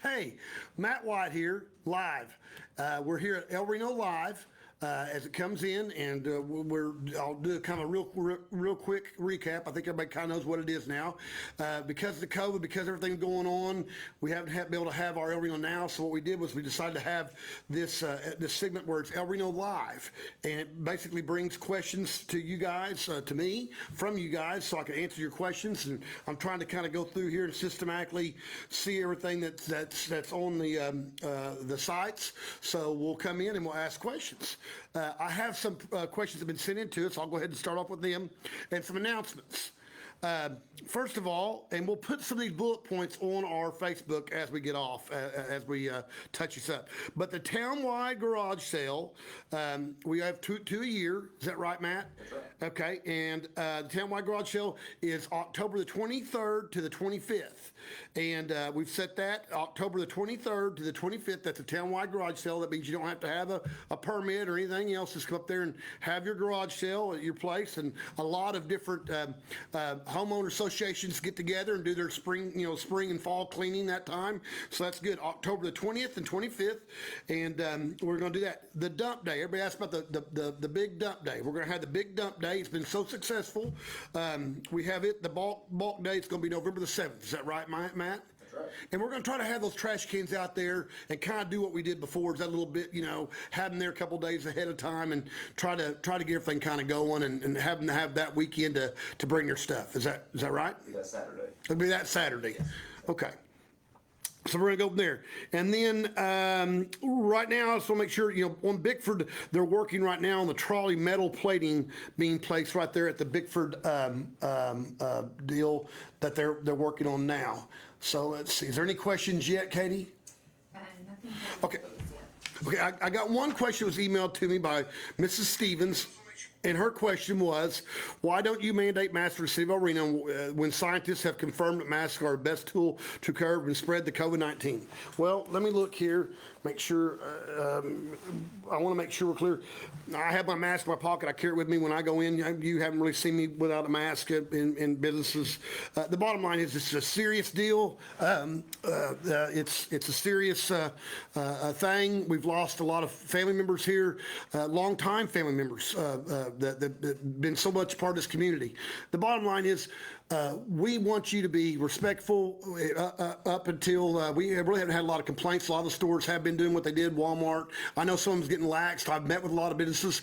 Hey, Matt White here, live. We're here at El Reno Live as it comes in, and I'll do kind of a real quick recap. I think everybody kind of knows what it is now. Because of the COVID, because everything's going on, we haven't been able to have our El Reno now. So what we did was we decided to have this segment where it's El Reno Live, and it basically brings questions to you guys, to me, from you guys, so I can answer your questions. And I'm trying to kind of go through here and systematically see everything that's on the sites. So we'll come in and we'll ask questions. I have some questions that have been sent in to us. I'll go ahead and start off with them and some announcements. First of all, and we'll put some of these bullet points on our Facebook as we get off, as we touch this up. But the townwide garage sale, we have two a year. Is that right, Matt? That's right. Okay, and the townwide garage sale is October the 23rd to the 25th. And we've set that October the 23rd to the 25th. That's a townwide garage sale. That means you don't have to have a permit or anything else. Just come up there and have your garage sale at your place. And a lot of different homeowner associations get together and do their spring and fall cleaning that time. So that's good. October the 20th and 25th, and we're going to do that. The dump day. Everybody asks about the big dump day. We're going to have the big dump day. It's been so successful. We have it. The bulk day. It's going to be November the 7th. Is that right, Matt? That's right. And we're going to try to have those trash cans out there and kind of do what we did before. Is that a little bit, have them there a couple days ahead of time and try to get everything kind of going and have them to have that weekend to bring their stuff. Is that right? That's Saturday. It'll be that Saturday. Yes. Okay. So we're going to go from there. And then right now, I just want to make sure, on Bickford, they're working right now on the trolley metal plating being placed right there at the Bickford deal that they're working on now. So let's see. Is there any questions yet, Katie? Nothing. Okay. Okay, I got one question that was emailed to me by Mrs. Stevens. And her question was, why don't you mandate masks for the city of El Reno when scientists have confirmed that masks are the best tool to curb and spread the COVID-19? Well, let me look here, make sure, I want to make sure we're clear. I have my mask in my pocket. I carry it with me when I go in. You haven't really seen me without a mask in businesses. The bottom line is this is a serious deal. It's a serious thing. We've lost a lot of family members here, long-time family members that been so much part of this community. The bottom line is we want you to be respectful up until we really haven't had a lot of complaints. A lot of the stores have been doing what they did. Walmart, I know some of them's getting laxed. I've met with a lot of businesses.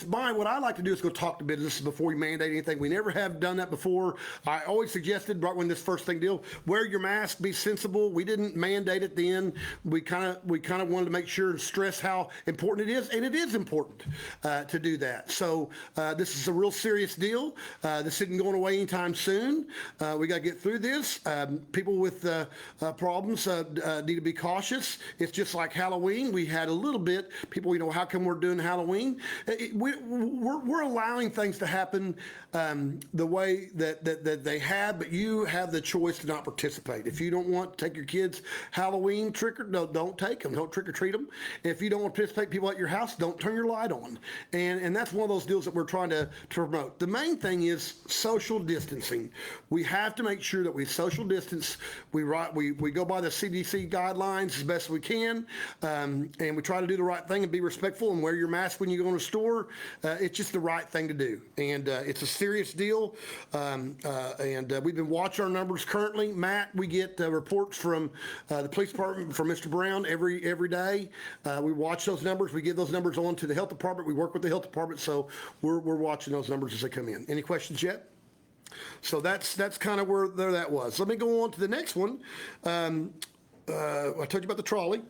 What I like to do is go talk to businesses before we mandate anything. We never have done that before. I always suggested right when this first thing deal, wear your mask, be sensible. We didn't mandate it then. We kind of wanted to make sure and stress how important it is, and it is important to do that. So this is a real serious deal. This isn't going away anytime soon. We got to get through this. People with problems need to be cautious. It's just like Halloween. We had a little bit. People, how come we're doing Halloween? We're allowing things to happen the way that they have, but you have the choice to not participate. If you don't want to take your kids Halloween don't take them. Don't trick or treat them. If you don't want to participate, people at your house, don't turn your light on. And that's one of those deals that we're trying to promote. The main thing is social distancing. We have to make sure that we social distance. We go by the CDC guidelines as best we can, and we try to do the right thing and be respectful and wear your mask when you go in a store. It's just the right thing to do, and it's a serious deal. And we've been watching our numbers currently. Matt, we get reports from the police department, from Mr. Brown every day. We watch those numbers. We give those numbers on to the health department. We work with the health department, so we're watching those numbers as they come in. Any questions yet? So that's kind of where that was. Let me go on to the next one. I told you about the trolley,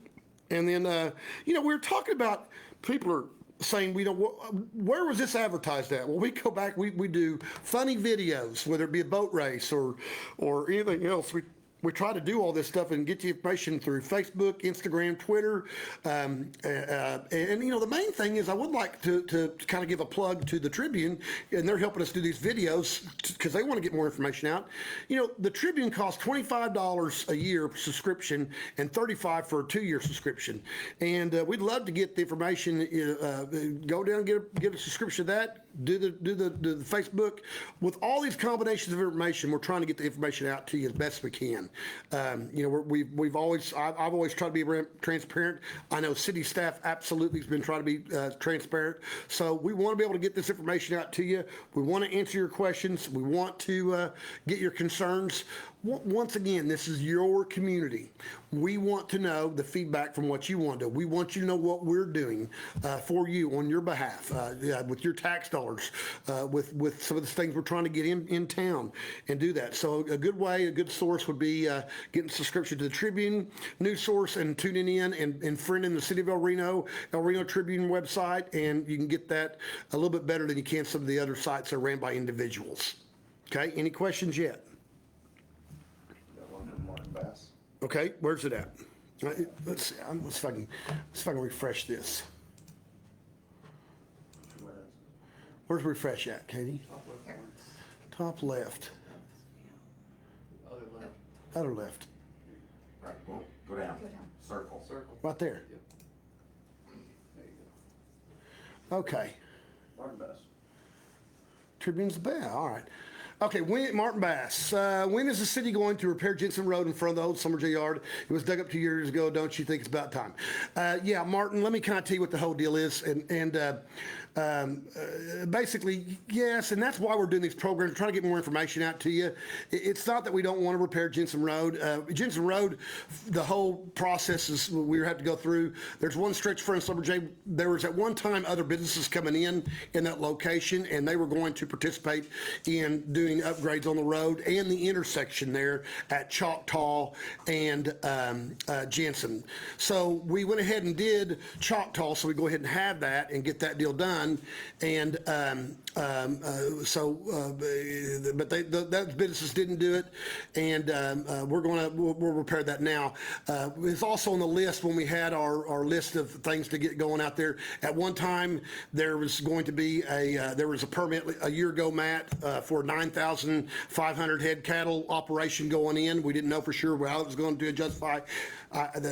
and then we were talking about people are saying where was this advertised at? Well, we go back. We do funny videos, whether it be a boat race or anything else. We try to do all this stuff and get the information through Facebook, Instagram, Twitter. And the main thing is I would like to kind of give a plug to the Tribune, and they're helping us do these videos because they want to get more information out. The Tribune costs $25 a year subscription and $35 for a 2-year subscription. And we'd love to get the information. Go down and get a subscription to that. do the Facebook. With all these combinations of information, we're trying to get the information out to you as best we can. I've always tried to be transparent. I know city staff absolutely has been trying to be transparent. So we want to be able to get this information out to you. We want to answer your questions. We want to get your concerns. Once again, this is your community. We want to know the feedback from what you want to do. We want you to know what we're doing for you on your behalf, with your tax dollars, with some of the things we're trying to get in town and do that. So a good way, a good source would be getting subscription to the Tribune news source and tuning in and friending the City of El Reno Tribune website, and you can get that a little bit better than you can some of the other sites that are ran by individuals. Okay, any questions yet? Okay, where's it at? Let's see. Let's see if I can refresh this. Where's refresh at, Katie? Top left. Other left. Right, go down. Circle. Right there. There you go. Okay. Martin Bass. Tribune's the best. All right. Okay, Martin Bass. When is the city going to repair Jensen Road in front of the old summer jail yard? It was dug up 2 years ago. Don't you think it's about time? Yeah, Martin, let me kind of tell you what the whole deal is. Basically, yes, and that's why we're doing these programs, we're trying to get more information out to you. It's not that we don't want to repair Jensen Road. Jensen Road, the whole process is we have to go through. There's one stretch front of Summer J. There was at one time other businesses coming in that location, and they were going to participate in doing upgrades on the road and the intersection there at Choctaw and Jensen. So we went ahead and did Choctaw, so we go ahead and have that and get that deal done. And but those businesses didn't do it, and we'll repair that now. It's also on the list when we had our list of things to get going out there. At one time, there was going to be there was a permit a year ago, Matt, for 9,500 head cattle operation going in. We didn't know for sure how it was going to justify.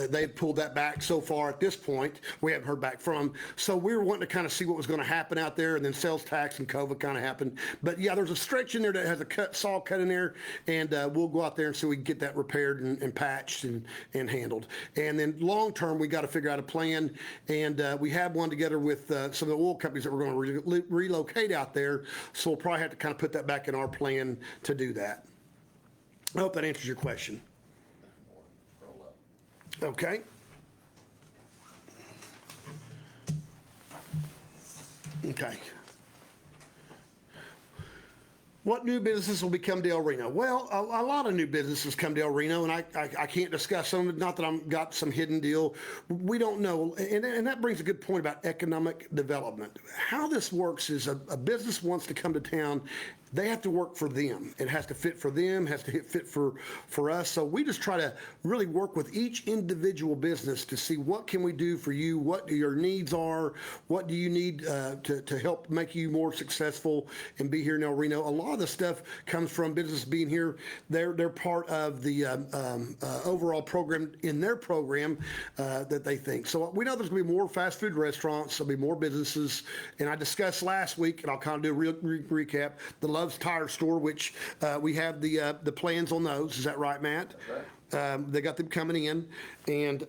They pulled that back so far at this point. We haven't heard back from. So we were wanting to kind of see what was going to happen out there, and then sales tax and COVID kind of happened. But yeah, there's a stretch in there that has a saw cut in there, and we'll go out there and see if we can get that repaired and patched and handled. And then long term, we got to figure out a plan, and we have one together with some of the oil companies that we're going to relocate out there. So we'll probably have to kind of put that back in our plan to do that. I hope that answers your question. Okay. Okay. What new businesses will become to El Reno? Well, a lot of new businesses come to El Reno, and I can't discuss some. Not that I've got some hidden deal. We don't know, and that brings a good point about economic development. How this works is a business wants to come to town. They have to work for them. It has to fit for them, has to fit for us. So we just try to really work with each individual business to see what can we do for you, what your needs are, what do you need to help make you more successful and be here in El Reno. A lot of the stuff comes from business being here. They're part of the overall program in their program that they think. So we know there's going to be more fast food restaurants, there'll be more businesses, and I discussed last week, and I'll kind of do a real recap, the Love's Tire Store, which we have the plans on those. Is that right, Matt? That's right. They got them coming in, and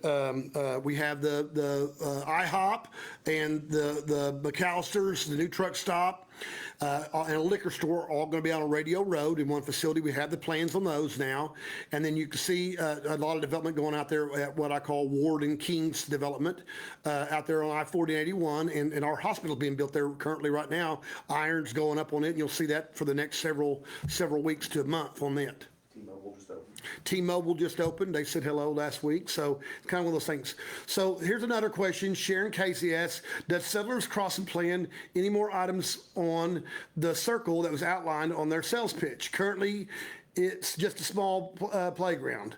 we have the IHOP and the McAllister's, the new truck stop, and a liquor store, all going to be on a Radio Road in one facility. We have the plans on those now, and then you can see a lot of development going out there at what I call Ward and King's development out there on I-4081, and our hospital being built there currently right now. Iron's going up on it, and you'll see that for the next several weeks to a month on that. T-Mobile just opened. They said hello last week. So it's kind of one of those things. So here's another question. Sharon Casey asks, does Settlers Crossing plan any more items on the circle that was outlined on their sales pitch? Currently, it's just a small playground.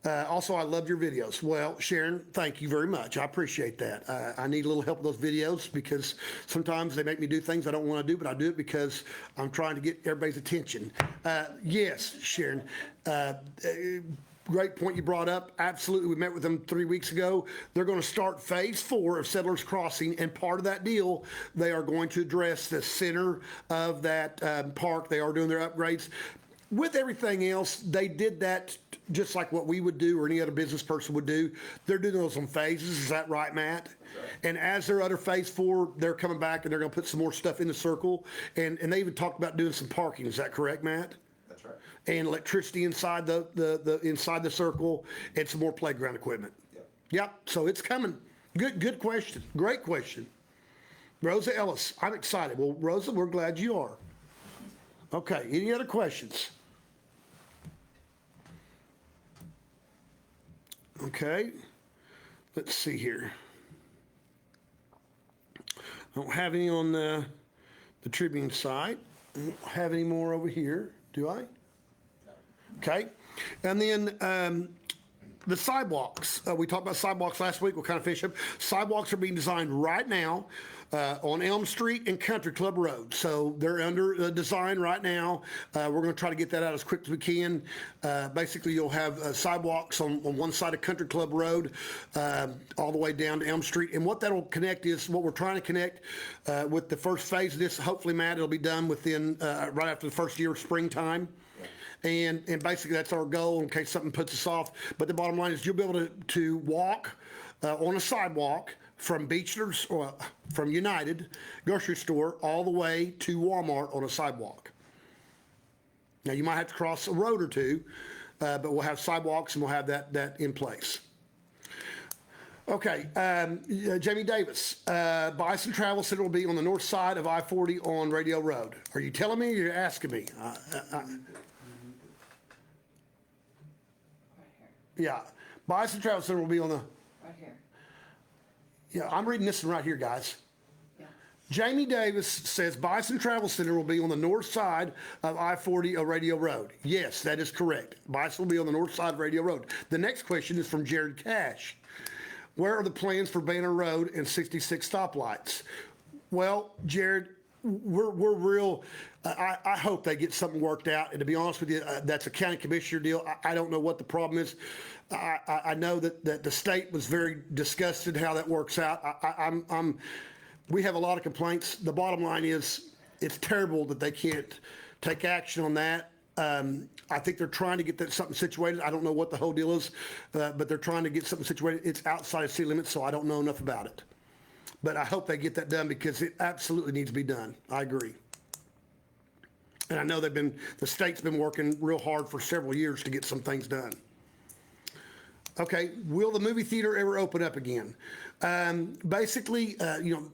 Also, I love your videos. Well, Sharon, thank you very much. I appreciate that. I need a little help with those videos because sometimes they make me do things I don't want to do, but I do it because I'm trying to get everybody's attention. Yes, Sharon. great point you brought up. Absolutely. We met with them 3 weeks ago. They're going to start phase 4 of Settlers Crossing, and part of that deal, they are going to address the center of that park. They are doing their upgrades. With everything else, they did that just like what we would do or any other business person would do. They're doing those on phases. Is that right, Matt? And as they're under phase 4, they're coming back and they're going to put some more stuff in the circle. And they even talked about doing some parking. Is that correct, Matt? That's right. And electricity inside the inside the circle, and some more playground equipment. Yep. So it's coming. Good question. Great question. Rosa Ellis, I'm excited. Well, Rosa, we're glad you are. Okay. Any other questions? Okay. Let's see here. I don't have any on the Tribune site. I don't have any more over here. Do I? Okay. And then the sidewalks. We talked about sidewalks last week. We'll kind of finish up. Sidewalks are being designed right now on Elm Street and Country Club Road. So they're under design right now. We're going to try to get that out as quick as we can. Basically, you'll have sidewalks on one side of Country Club Road all the way down to Elm Street. And what that'll connect is what we're trying to connect with the first phase of this. Hopefully, Matt, it'll be done within right after the first year of springtime. And basically that's our goal in case something puts us off. But the bottom line is you'll be able to walk on a sidewalk from Beechler's or from United grocery store all the way to Walmart on a sidewalk. Now you might have to cross a road or two, but we'll have sidewalks and we'll have that in place. Okay, Jamie Davis, Bison Travel Center will be on the north side of I-40 on Radio Road. Are you telling me or you're asking me? Yeah, Bison Travel Center will be on the, Right here. yeah, I'm reading this one right here, guys. Yeah. Jamie Davis says Bison Travel Center will be on the north side of I-40 of Radio Road. Yes, that is correct. Bison will be on the north side of Radio Road. The next question is from Jared Cash. Where are the plans for Banner Road and 66 stoplights? Well, Jared, we're real. I hope they get something worked out. And to be honest with you, that's a county commissioner deal. I don't know what the problem is. I know that the state was very disgusted how that works out. We have a lot of complaints. The bottom line is it's terrible that they can't take action on that. I think they're trying to get something situated. I don't know what the whole deal is, but they're trying to get something situated. It's outside of city limits, so I don't know enough about it. But I hope they get that done because it absolutely needs to be done. I agree. And I know the state's been working real hard for several years to get some things done. Okay, will the movie theater ever open up again? Basically,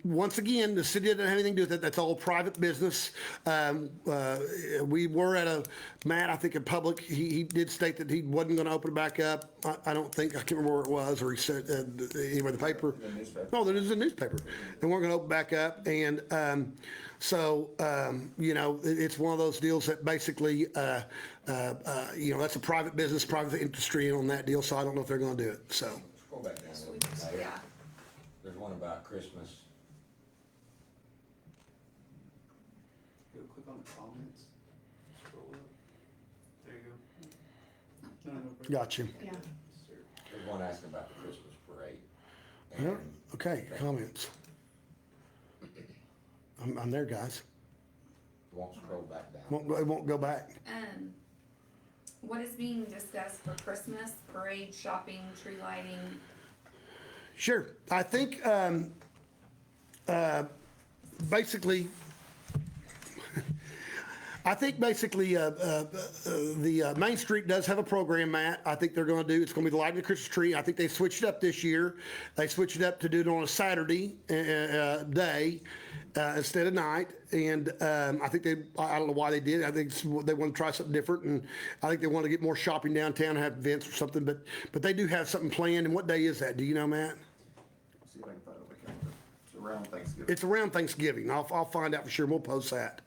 once again, the city doesn't have anything to do with it. That's all private business. We were at Matt, I think in public, he did state that he wasn't going to open it back up. I can't remember where it was, or he said, anyway, the paper. The newspaper. No, there is a newspaper. And we're going to open back up. And it's one of those deals that basically, that's a private business, private industry on that deal. So I don't know if they're going to do it. So. Scroll back down a little bit. Yeah. There's one about Christmas. Go click on the comments. Scroll up. There you go. No. Gotcha. Yeah. There's one asking about the Christmas parade. Yeah, And okay, comments. I'm there, guys. won't scroll back down. It won't go back. What is being discussed for Christmas, parade, shopping, tree lighting? Sure. I think basically the Main Street does have a program, Matt. I think they're going to do, it's going to be the lighting of the Christmas tree. I think they switched it up this year. They switched it up to do it on a Saturday day instead of night. And I think I don't know why they did. I think they want to try something different. And I think they want to get more shopping downtown, have events or something. But they do have something planned. And what day is that? Do you know, Matt? See if I can find it on the calendar. It's around Thanksgiving. It's around Thanksgiving. I'll find out for sure. We'll post that.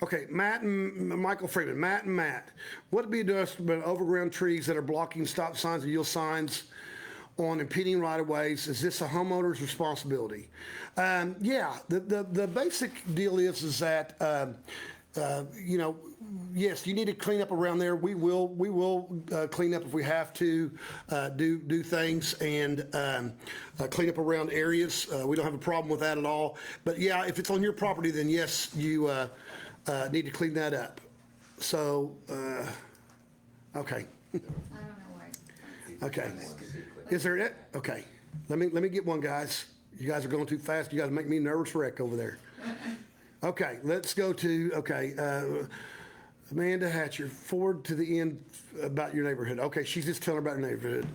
Okay, Matt and Michael Freeman. Matt, what would be done about overgrown trees that are blocking stop signs and yield signs on impeding right-of-ways? Is this a homeowner's responsibility? Yeah, the basic deal is that you know, yes, you need to clean up around there. We will clean up if we have to, do things and clean up around areas. We don't have a problem with that at all. But yeah, if it's on your property, then yes, you need to clean that up. So, okay, I don't know why. okay. Is there it? Okay, let me get one, guys. You guys are going too fast. You guys make me nervous wreck over there. Okay, let's go to, Amanda Hatcher, forward to the end about your neighborhood. Okay, she's just telling about her neighborhood.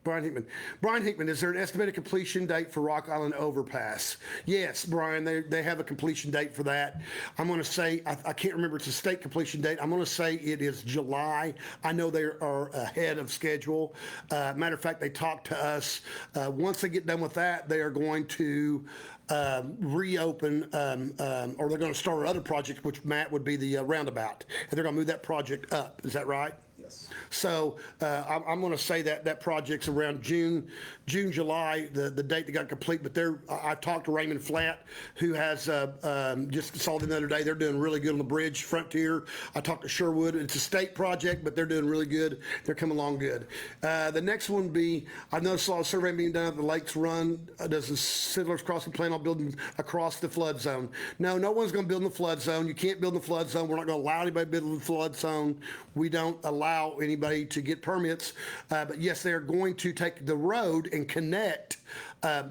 Brian Hickman, is there an estimated completion date for Rock Island Overpass? Yes, Brian, they have a completion date for that. I'm going to say, I can't remember, it's a state completion date. I'm going to say it is July. I know they are ahead of schedule. Matter of fact, they talked to us. Once they get done with that, they are going to reopen, or they're going to start another project, which, Matt, would be the roundabout. And they're going to move that project up. Is that right? Yes. So I'm going to say that project's around June, July, the date that got complete. But I talked to Raymond Flatt, who has just saw them the other day. They're doing really good on the bridge, Frontier. I talked to Sherwood. It's a state project, but they're doing really good. They're coming along good. The next one be, I noticed a lot of survey being done at the Lakes Run. Does the Settlers Crossing plan on building across the flood zone? No one's going to build in the flood zone. You can't build in the flood zone. We're not going to allow anybody to build in the flood zone. We don't allow anybody to get permits, but yes, they're going to take the road and connect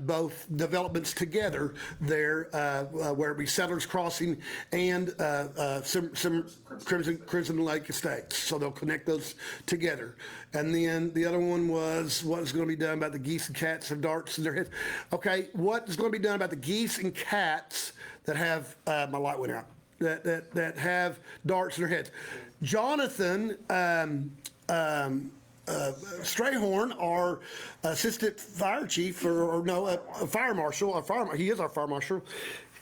both developments together there, where it be Settlers Crossing and some Crimson Lake Estates. So they'll connect those together. And then the other one was what is going to be done about the geese and cats and darts in their heads. Okay, what is going to be done about the geese and cats that have my light went out, that have darts in their heads? Jonathan Strayhorn, our assistant fire chief, a fire marshal, he is our fire marshal.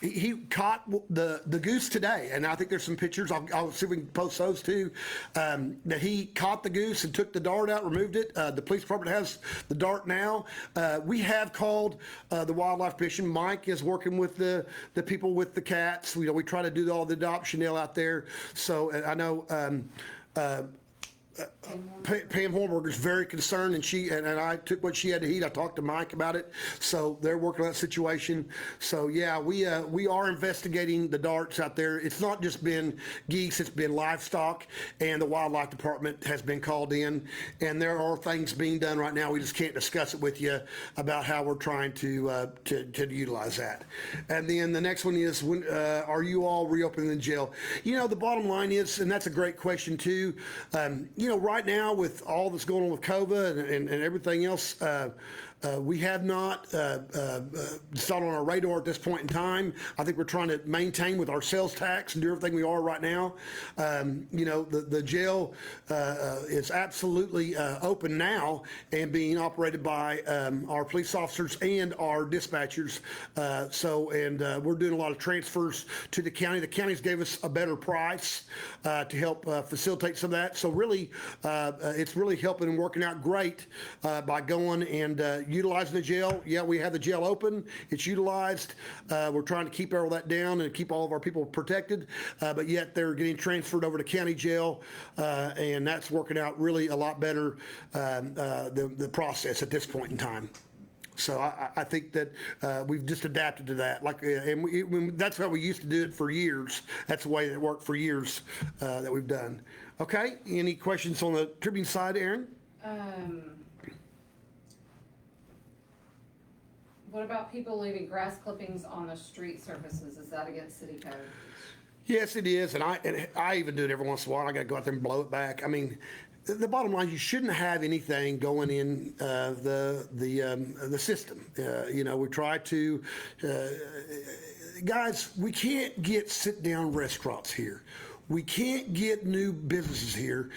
He caught the goose today, and I think there's some pictures. I'll see if we can post those too. That he caught the goose and took the dart out, removed it. The police department has the dart now. We have called the wildlife commission. Mike is working with the people with the cats. We try to do all the adoption deal out there. So I know. Pam Hornberger is very concerned, and I took what she had to eat. I talked to Mike about it, so they're working on that situation. So yeah, we are investigating the darts out there. It's not just been geese; it's been livestock, and the wildlife department has been called in, and there are things being done right now. We just can't discuss it with you about how we're trying to utilize that. And then the next one is, when are you all reopening the jail? The bottom line is, and that's a great question too. Right now with all that's going on with COVID and everything else, we have not started on our radar at this point in time. I think we're trying to maintain with our sales tax and do everything we are right now. The jail is absolutely open now and being operated by our police officers and our dispatchers. We're doing a lot of transfers to the county. The counties gave us a better price to help facilitate some of that. So really, it's really helping and working out great by going and utilizing the jail. Yeah, we have the jail open. It's utilized. We're trying to keep all that down and keep all of our people protected, but yet they're getting transferred over to county jail, and that's working out really a lot better, the process at this point in time. So I think that we've just adapted to that. That's how we used to do it for years. That's the way it worked for years that we've done. Okay, any questions on the Tribune side, Aaron? What about people leaving grass clippings on the street surfaces? Is that against city code? Yes, it is, and I even do it every once in a while. I got to go out there and blow it back. I mean, the bottom line, you shouldn't have anything going in the system. We try to, guys. We can't get sit-down restaurants here. We can't get new businesses here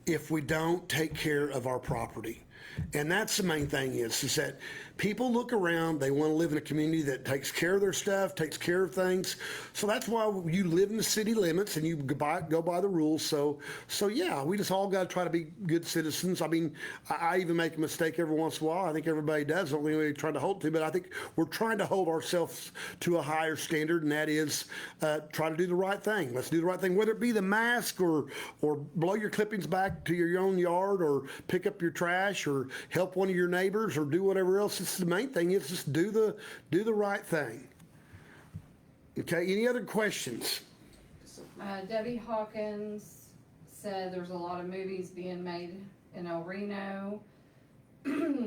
if we don't take care of our property. And that's the main thing is that people look around, they want to live in a community that takes care of their stuff, takes care of things. So that's why you live in the city limits and you go by the rules. So yeah, we just all got to try to be good citizens. I mean, I even make a mistake every once in a while. I think everybody does. Only way we try to hold to, but I think we're trying to hold ourselves to a higher standard, and that is try to do the right thing. Let's do the right thing, whether it be the mask or blow your clippings back to your own yard or pick up your trash or help one of your neighbors or do whatever else. It's the main thing is just do the right thing. Okay, any other questions? Debbie Hawkins said there's a lot of movies being made in El Reno.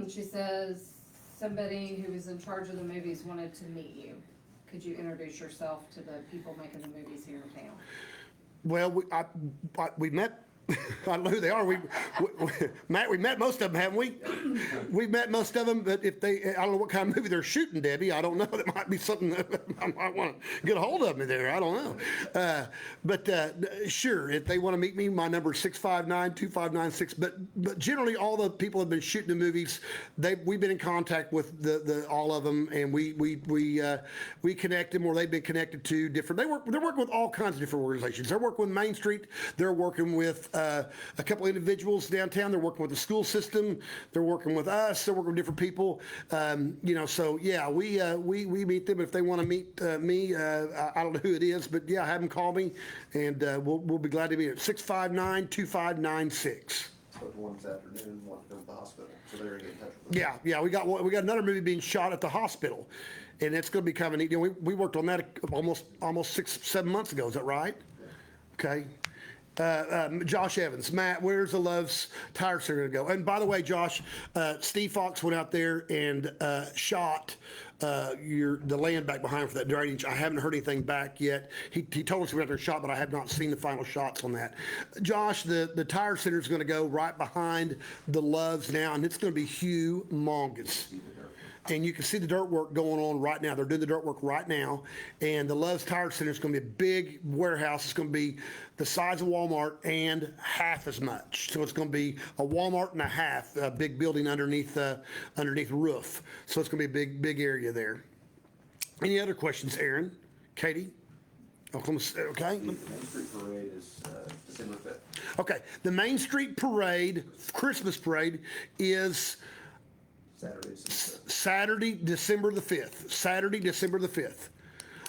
She says somebody who was in charge of the movies wanted to meet you. Could you introduce yourself to the people making the movies here in town? Well, we met. I don't know who they are. Matt, we met most of them, haven't we? We've met most of them, but if I don't know what kind of movie they're shooting, Debbie. I don't know. That might be something that I might want to get a hold of me there. I don't know. But sure, if they want to meet me, my number is 659-2596. But generally, all the people have been shooting the movies. We've been in contact with the all of them, and we connect them, or they've been connected to different. They're working with all kinds of different organizations. They're working with Main Street. They're working with a couple individuals downtown. They're working with the school system. They're working with us. They're working with different people. So yeah, we meet them. If they want to meet me, I don't know who it is, but yeah, have them call me, and we'll be glad to meet at 659-2596. So one this afternoon, one to the hospital, so they're gonna get in touch with us. Yeah, we got another movie being shot at the hospital, and it's going to be kind of neat. We worked on that almost 6-7 months ago. Is that right? Okay. Josh Evans, Matt, where's the Love's Tire Center going to go? And by the way, Josh, Steve Fox went out there and shot the land back behind for that drainage. I haven't heard anything back yet. He told us he went out there and shot, but I have not seen the final shots on that. Josh, the Tire Center is going to go right behind the Love's now, and it's going to be humongous. And you can see the dirt work going on right now. They're doing the dirt work right now. And the Love's Tire Center is going to be a big warehouse. It's going to be the size of Walmart and half as much. So it's going to be a Walmart and a half, a big building underneath roof. So it's going to be a big area there. Any other questions, Aaron? Katie? Okay. The Main Street Parade is December 5th. Okay. The Main Street Parade, Christmas Parade, is Saturday, December 5th. Saturday, December the 5th.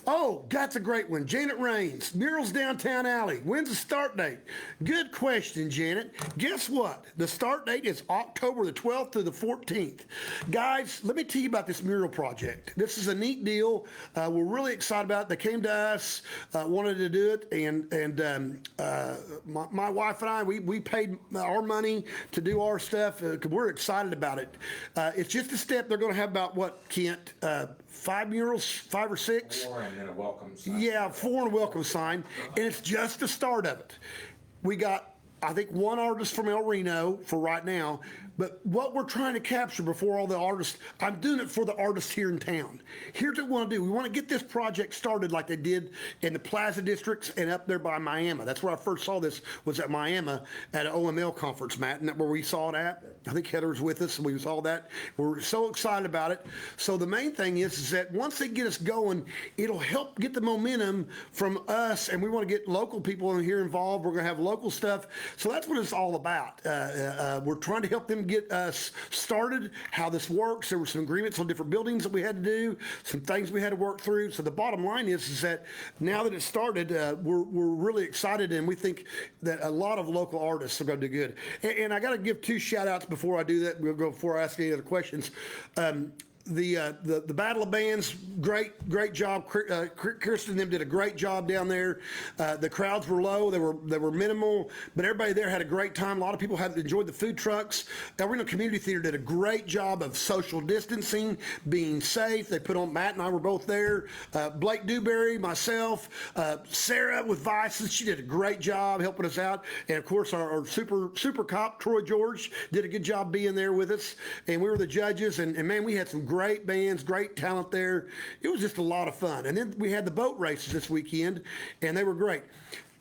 Oh, that's a great one. Janet Raines, Murals Downtown Alley. When's the start date? Good question, Janet. Guess what? The start date is October the 12th to the 14th. Guys, let me tell you about this mural project. This is a neat deal. We're really excited about it. They came to us, wanted to do it, and my wife and I, we paid our money to do our stuff because we're excited about it. It's just a step. They're going to have about, what, Kent, 5 murals, 5 or 6? 4 and then a welcome sign. Yeah, 4 and a welcome sign, and it's just the start of it. We got, I think, 1 artist from El Reno for right now, but what we're trying to capture before all the artists, I'm doing it for the artists here in town. Here's what we want to do. We want to get this project started like they did in the Plaza districts and up there by Miami. That's where I first saw this, was at Miami at an OML conference, Matt, and that's where we saw it at. I think Heather was with us, and we saw that. We're so excited about it. So the main thing is that once they get us going, it'll help get the momentum from us, and we want to get local people in here involved. We're going to have local stuff. So that's what it's all about. We're trying to help them get us started, how this works. There were some agreements on different buildings that we had to do, some things we had to work through. So the bottom line is that now that it started, we're really excited, and we think that a lot of local artists are going to do good. And I got to give 2 shout outs before I do that. We'll go before I ask any other questions. The Battle of Bands, great job. Kirsten and them did a great job down there. The crowds were low, they were minimal, but everybody there had a great time. A lot of people had enjoyed the food trucks. El Reno Community Theater did a great job of social distancing, being safe. They put on, Matt and I were both there. Blake Dewberry, myself, Sarah with Vices, she did a great job helping us out. And of course our super cop, Troy George, did a good job being there with us. And we were the judges, and man, we had some great bands, great talent there. It was just a lot of fun. And then we had the boat races this weekend, and they were great.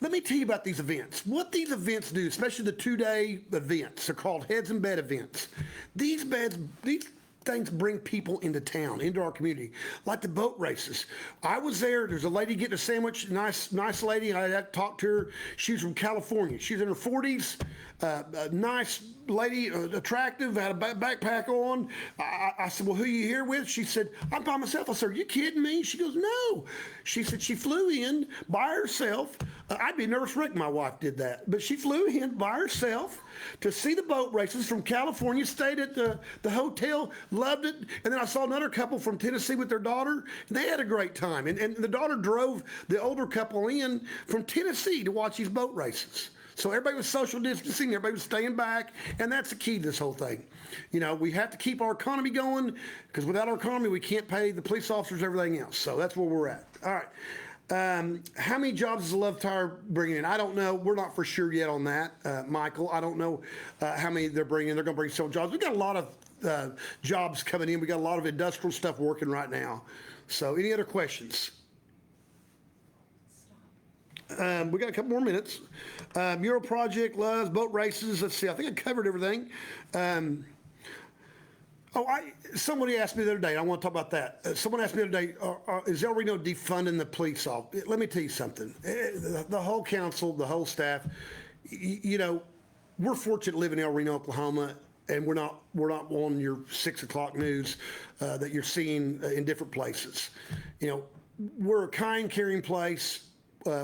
let me tell you about these events. What these events do, especially the 2-day events, they're called heads and bed events. These things bring people into town, into our community, like the boat races. I was there. There's a lady getting a sandwich, nice lady. I had talked to her. She's from California. She's in her 40s. A nice lady, attractive, had a backpack on. I said, well, who are you here with? She said, I'm by myself. I said, are you kidding me? She goes, no. She said she flew in by herself. I'd be a nervous wreck. My wife did that. But she flew in by herself to see the boat races from California, stayed at the hotel, loved it. And then I saw another couple from Tennessee with their daughter. They had a great time. And the daughter drove the older couple in from Tennessee to watch these boat races. So everybody was social distancing, everybody was staying back, and that's the key to this whole thing. You know, we have to keep our economy going, because without our economy, we can't pay the police officers, everything else. So that's where we're at. All right. How many jobs is Love Tire bringing in? I don't know. We're not for sure yet on that, Michael. I don't know how many they're bringing in. They're going to bring several jobs. We've got a lot of jobs coming in. We got a lot of industrial stuff working right now. So any other questions? We got a couple more minutes. Mural project, loves, boat races. Let's see. I think I covered everything. Somebody asked me the other day. I want to talk about that. Someone asked me the other day, is El Reno defunding the police office? Let me tell you something. The whole council, the whole staff, you know, we're fortunate to live in El Reno, Oklahoma, and we're not on your 6 o'clock news that you're seeing in different places. You know, we're a kind, caring place.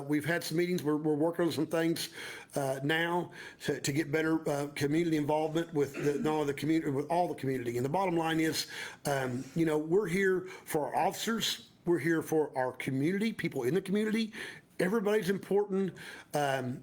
We've had some meetings. We're working on some things now to get better community involvement with not only the community, with all the community. And the bottom line is, you know, we're here for our officers. We're here for our community, people in the community. Everybody's important. No,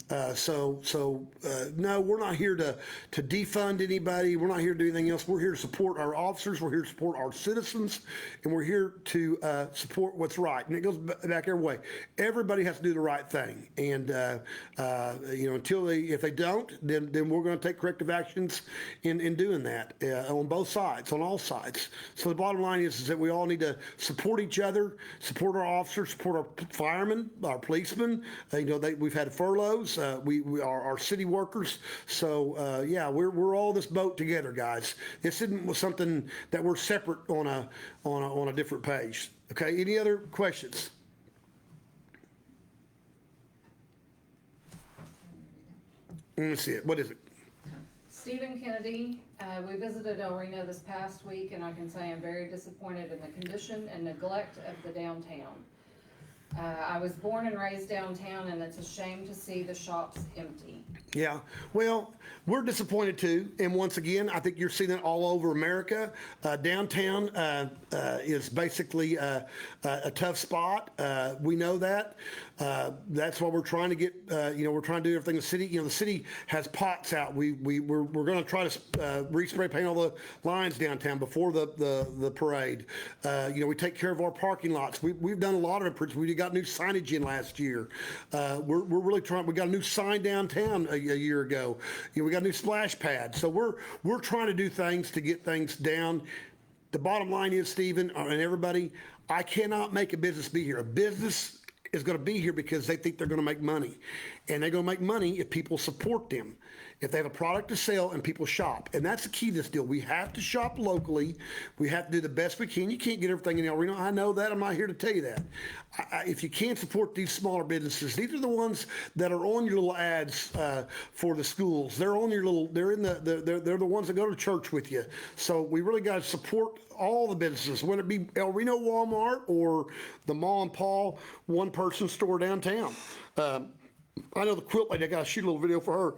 we're not here to defund anybody. We're not here to do anything else. We're here to support our officers. We're here to support our citizens, and we're here to support what's right. And it goes back every way. Everybody has to do the right thing. And you know, if they don't, then we're going to take corrective actions in doing that on both sides, on all sides. So the bottom line is that we all need to support each other, support our officers, support our firemen, our policemen. You know, we've had furloughs. We are our city workers. So yeah, we're all this boat together, guys. This isn't something that we're separate on a different page. Okay. Any other questions? Let me see it. What is it? Stephen Kennedy, we visited El Reno this past week, and I can say I'm very disappointed in the condition and neglect of the downtown. I was born and raised downtown, and it's a shame to see the shops empty. Yeah, well, we're disappointed too. And once again, I think you're seeing it all over America. Downtown is basically a tough spot. We know that. That's why we're trying to get, you know, we're trying to do everything. The city, you know, the city has pots out. We're going to try to respray paint all the lines downtown before the parade. You know, we take care of our parking lots. We've done a lot of improvements. We got new signage in last year. We're really trying. We got a new sign downtown a year ago. You know, we got a new splash pad. So we're trying to do things to get things down. The bottom line is, Stephen, and everybody, I cannot make a business be here. A business is going to be here because they think they're going to make money. And they're going to make money if people support them, if they have a product to sell and people shop. And that's the key to this deal. We have to shop locally. We have to do the best we can. You can't get everything in El Reno. I know that. I'm not here to tell you that. If you can't support these smaller businesses, these are the ones that are on your little ads for the schools. They're on your little, they're the ones that go to church with you. So we really got to support all the businesses, whether it be El Reno Walmart or the Ma and Pa one-person store downtown. I know the quilt lady, I got to shoot a little video for her.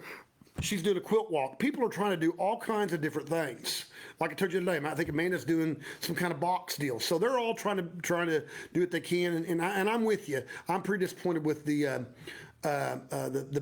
She's doing a quilt walk. People are trying to do all kinds of different things. Like I told you today, I think Amanda's doing some kind of box deal. So they're all trying to do what they can. And I'm with you. I'm pretty disappointed with the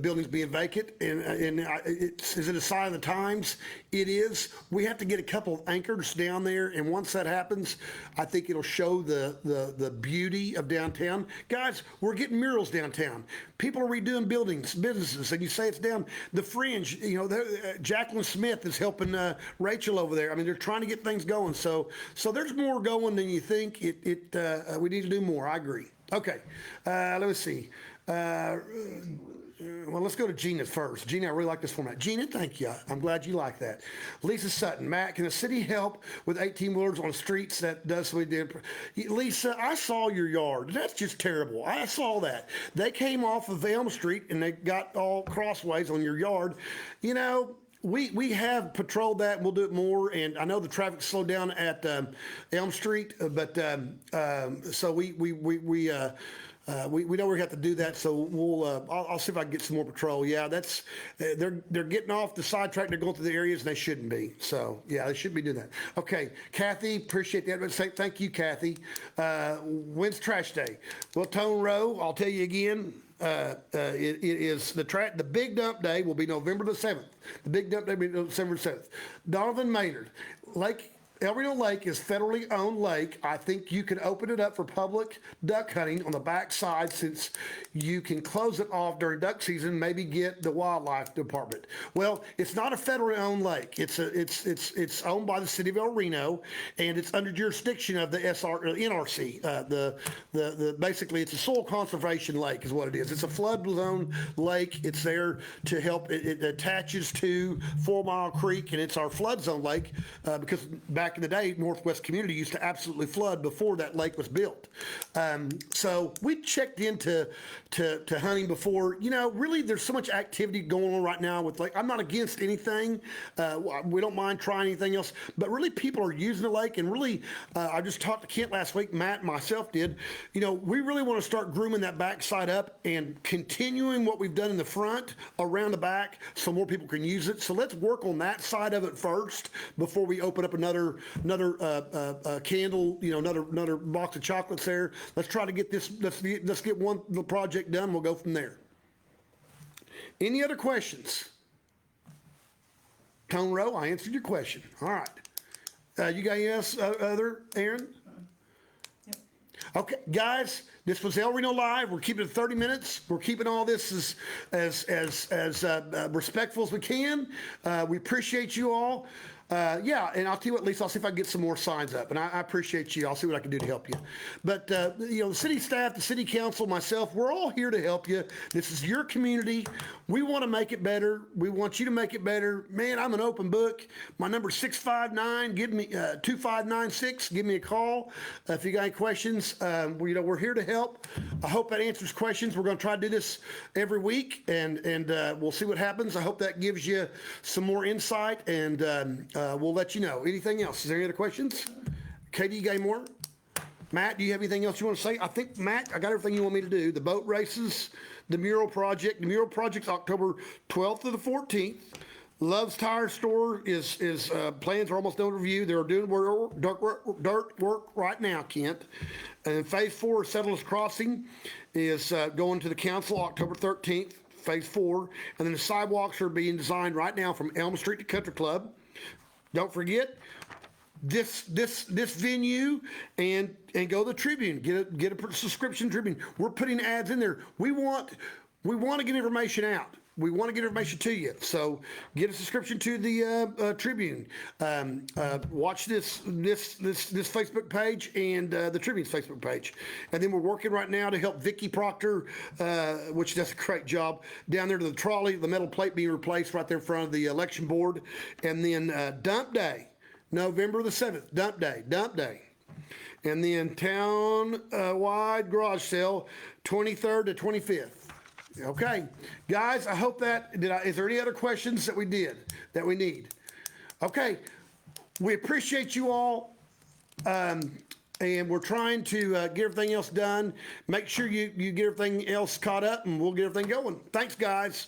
buildings being vacant, and is it a sign of the times? It is. We have to get a couple of anchors down there, and once that happens, I think it'll show the beauty of downtown. Guys, we're getting murals downtown. People are redoing buildings, businesses, and you say it's down the fringe. You know, Jacqueline Smith is helping Rachel over there. I mean, they're trying to get things going. So there's more going than you think. We need to do more. I agree. Okay, let me see. Well, let's go to Gina first. Gina, I really like this format. Gina, thank you. I'm glad you like that. Lisa Sutton, Matt, can the city help with 18-wheelers on streets that does what we did? Lisa, I saw your yard. That's just terrible. I saw that. They came off of Elm Street and they got all crossways on your yard. You know, we have patrolled that. We'll do it more. And I know the traffic slowed down at Elm Street, but so we know we have to do that, so we'll. I'll see if I can get some more patrol. Yeah, that's they're getting off the sidetrack. They're going through the areas and they shouldn't be. So yeah, they should be doing that. Okay, Kathy, appreciate that. Say thank you, Kathy. When's trash day? Well, Tone Row, I'll tell you again. It is the big dump day will be November the 7th. The big dump day will be December 7th. Donovan Maynard, El Reno Lake is federally owned lake. I think you can open it up for public duck hunting on the backside since you can close it off during duck season, maybe get the wildlife department. Well, it's not a federally owned lake. It's owned by the city of El Reno and it's under jurisdiction of the NRC. Basically it's a soil conservation lake is what it is. It's a flood zone lake. It's there to help. It attaches to 4 Mile Creek and it's our flood zone lake because back in the day, Northwest Community used to absolutely flood before that lake was built. So we checked into hunting before. You know, really, there's so much activity going on right now with lake. I'm not against anything. We don't mind trying anything else, but really, people are using the lake. And really, I just talked to Kent last week. Matt and myself did. You know, we really want to start grooming that backside up and continuing what we've done in the front around the back, so more people can use it. So let's work on that side of it first before we open up another candle, you know, another box of chocolates there. Let's try to get this, let's get one little project done. We'll go from there. Any other questions? Tone Row, I answered your question. All right. You got anything else, other, Aaron? Yep. Okay, guys, this was El Reno Live. We're keeping it 30 minutes. We're keeping all this as respectful as we can. We appreciate you all. Yeah, and I'll tell you what, Lisa, I'll see if I can get some more signs up, and I appreciate you. I'll see what I can do to help you. But, you know, the city staff, the city council, myself, we're all here to help you. This is your community. We want to make it better. We want you to make it better. Man, I'm an open book. My number's 659. Give me 2596. Give me a call if you got any questions. You know, we're here to help. I hope that answers questions. We're going to try to do this every week, and we'll see what happens. I hope that gives you some more insight, and we'll let you know. Anything else? Is there any other questions? Katie, you got any more? Matt, do you have anything else you want to say? I think, Matt, I got everything you want me to do. The boat races, the mural project. The mural project's October 12th to the 14th. Love's Tire Store is plans are almost done with review. They're doing dirt work right now, Kent. And Phase 4 Settlers Crossing is going to the council October 13th, Phase 4. And then the sidewalks are being designed right now from Elm Street to Country Club. Don't forget this venue and go to the Tribune. Get a subscription Tribune. We're putting ads in there. We want to get information out. We want to get information to you. So get a subscription to the Tribune. Watch this Facebook page and the Tribune's Facebook page. And then we're working right now to help Vicki Proctor, which does a great job, down there to the trolley, the metal plate being replaced right there in front of the election board. And then Dump Day, November the 7th, Dump Day. And then town-wide garage sale, 23rd to 25th. Okay, guys, I hope that, is there any other questions that we need? Okay, we appreciate you all, and we're trying to get everything else done. Make sure you get everything else caught up, and we'll get everything going. Thanks, guys.